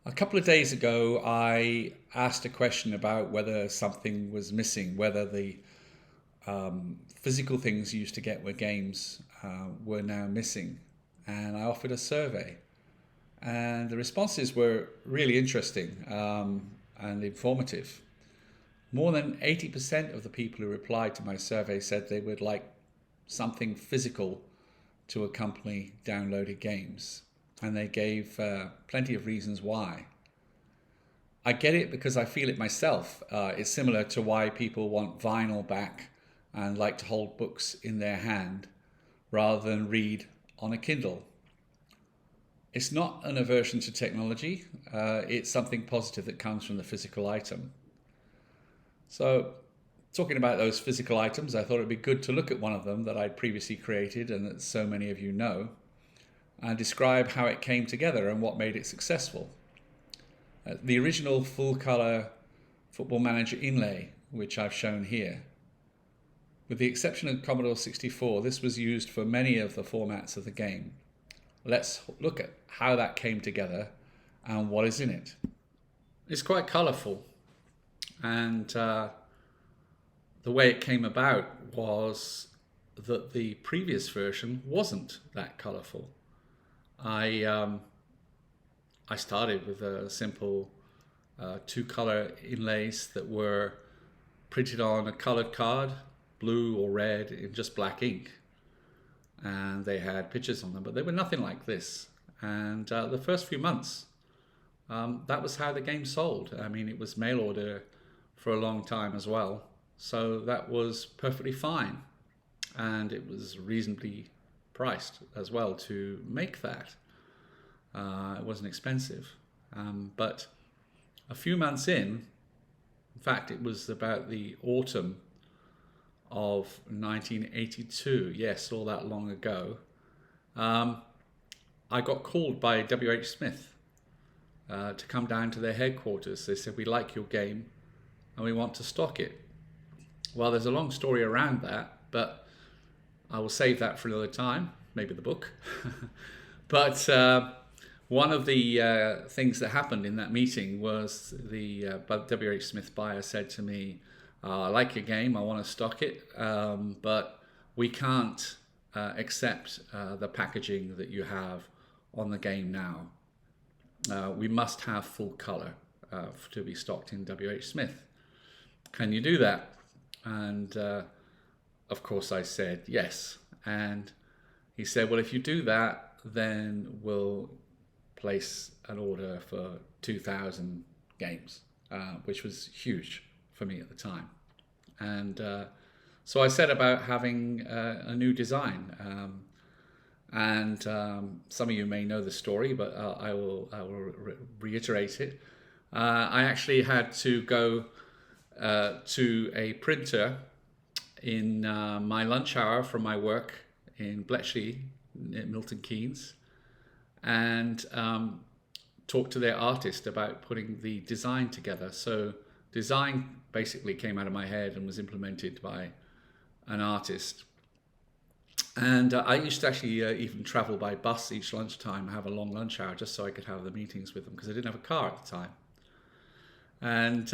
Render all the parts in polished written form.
A couple of days ago, I asked a question about whether something was missing, whether the physical things you used to get with games were now missing. And I offered a survey. And the responses were really interesting and informative. More than 80% of the people who replied to my survey said they would like something physical to accompany downloaded games. And they gave plenty of reasons why. I get it because I feel it myself. It's similar to why people want vinyl back and like to hold books in their hand rather than read on a Kindle. It's not an aversion to technology. It's something positive that comes from the physical item. So, talking about those physical items, I thought it'd be good to look at one of them that I'd previously created and that so many of you know, and describe how it came together and what made it successful. The original full-color Football Manager inlay, which I've shown here. With the exception of Commodore 64, this was used for many of the formats of the game. Let's look at how that came together and what is in it. It's quite colourful, and the way it came about was that the previous version wasn't that colourful. I started with a simple two-color inlays that were printed on a colored card, blue or red, in just black ink. And they had pictures on them, but they were nothing like this. And the first few months, that was how the game sold. I mean, it was mail order for a long time as well. So that was perfectly fine. And it was reasonably priced as well to make that. It wasn't expensive. But a few months in fact, it was about the autumn of 1982, yes, all that long ago, I got called by W.H. Smith to come down to their headquarters. They said, "We like your game and we want to stock it." Well, there's a long story around that, but I will save that for another time, maybe the book. But one of the things that happened in that meeting was the W.H. Smith buyer said to me, "I like your game, I want to stock it, but we can't accept the packaging that you have on the game now. We must have full color to be stocked in W.H. Smith. Can you do that?" And of course I said yes. And he said, "Well, if you do that, then we'll place an order for 2,000 games," which was huge for me at the time. And so I set about having a new design. And some of you may know the story, but I will reiterate it. I actually had to go to a printer in my lunch hour from my work in Bletchley, near Milton Keynes, and talk to their artist about putting the design together. So design basically came out of my head and was implemented by an artist. And I used to actually even travel by bus each lunchtime, have a long lunch hour, just so I could have the meetings with them, because I didn't have a car at the time. And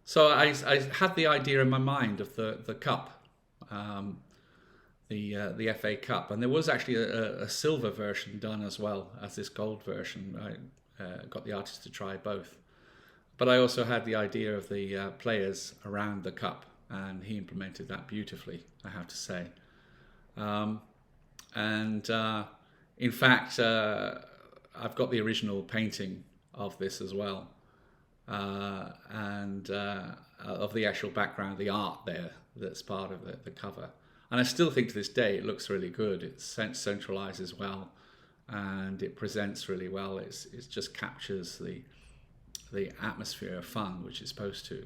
so I had the idea in my mind of the cup, the FA Cup, and there was actually a silver version done as well as this gold version. I got the artist to try both. But I also had the idea of the players around the cup, and he implemented that beautifully, I have to say. In fact, I've got the original painting of this as well, and of the actual background, the art there that's part of the cover. And I still think to this day it looks really good. It centralizes well, and it presents really well. It just captures the atmosphere of fun, which it's supposed to.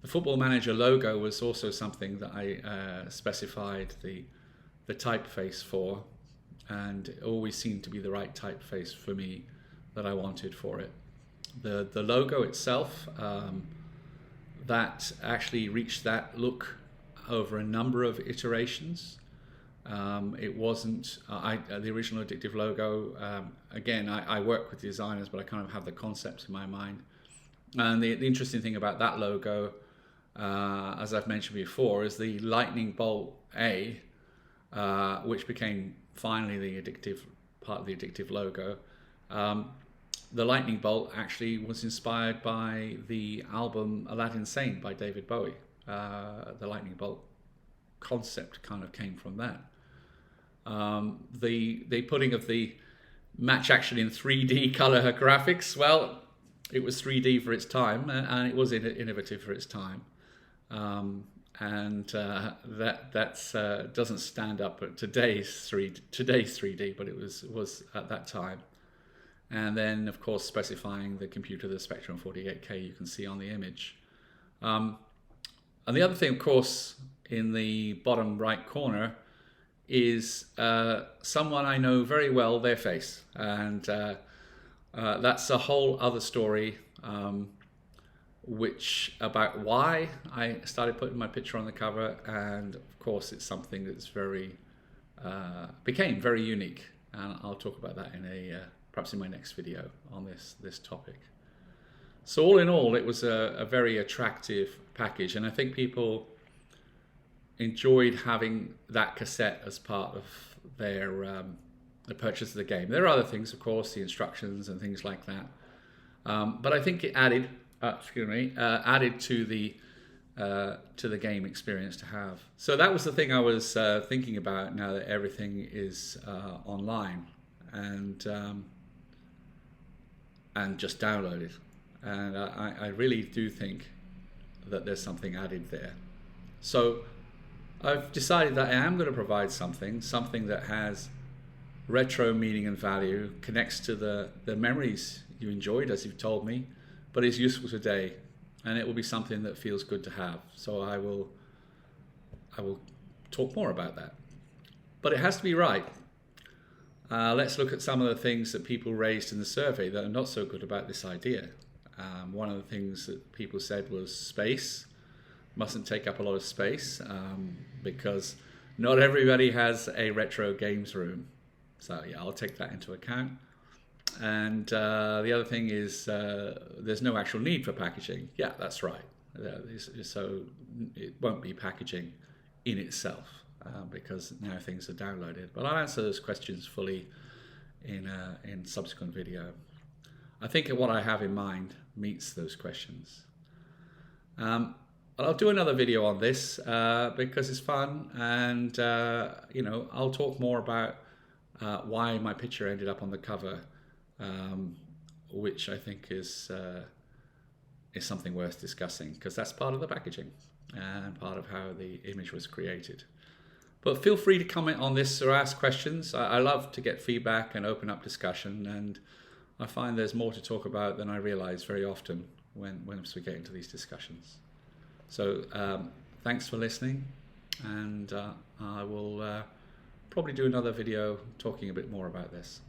The Football Manager logo was also something that I specified the typeface for, and it always seemed to be the right typeface for me that I wanted for it. The logo itself, that actually reached that look over a number of iterations. It wasn't the original Addictive logo. Again, I work with designers, but I kind of have the concepts in my mind. And the interesting thing about that logo, as I've mentioned before, is the lightning bolt A, which became finally the Addictive part of the Addictive logo. The lightning bolt actually was inspired by the album Aladdin Sane by David Bowie. The lightning bolt concept kind of came from that. The putting of the match action in 3D color graphics, well, it was 3D for its time, and it was innovative for its time. That doesn't stand up at today's 3D, but it was at that time. And then, of course, specifying the computer, the Spectrum 48K you can see on the image. And the other thing, of course, in the bottom right corner is someone I know very well, their face. And that's a whole other story, which about why I started putting my picture on the cover. And of course, it's something that's became very unique. And I'll talk about that in perhaps in my next video on this topic. So all in all, it was a very attractive package, and I think people enjoyed having that cassette as part of their the purchase of the game. There are other things, of course, the instructions and things like that, but I think it added to the game experience to have. So that was the thing I was thinking about now that everything is online and just downloaded. And I really do think that there's something added there. So I've decided that I am going to provide something that has retro meaning and value, connects to the memories you enjoyed, as you've told me, but is useful today. And it will be something that feels good to have. So I will talk more about that. But it has to be right. Let's look at some of the things that people raised in the survey that are not so good about this idea. One of the things that people said was space. Mustn't take up a lot of space because not everybody has a retro games room. So yeah, I'll take that into account. And the other thing is there's no actual need for packaging. Yeah, that's right. So it won't be packaging in itself because now things are downloaded. But I'll answer those questions fully in subsequent video. I think what I have in mind meets those questions. But I'll do another video on this because it's fun, and I'll talk more about why my picture ended up on the cover, which I think is something worth discussing because that's part of the packaging and part of how the image was created. But feel free to comment on this or ask questions. I love to get feedback and open up discussion, and I find there's more to talk about than I realize very often when we get into these discussions. So thanks for listening, and I will probably do another video talking a bit more about this.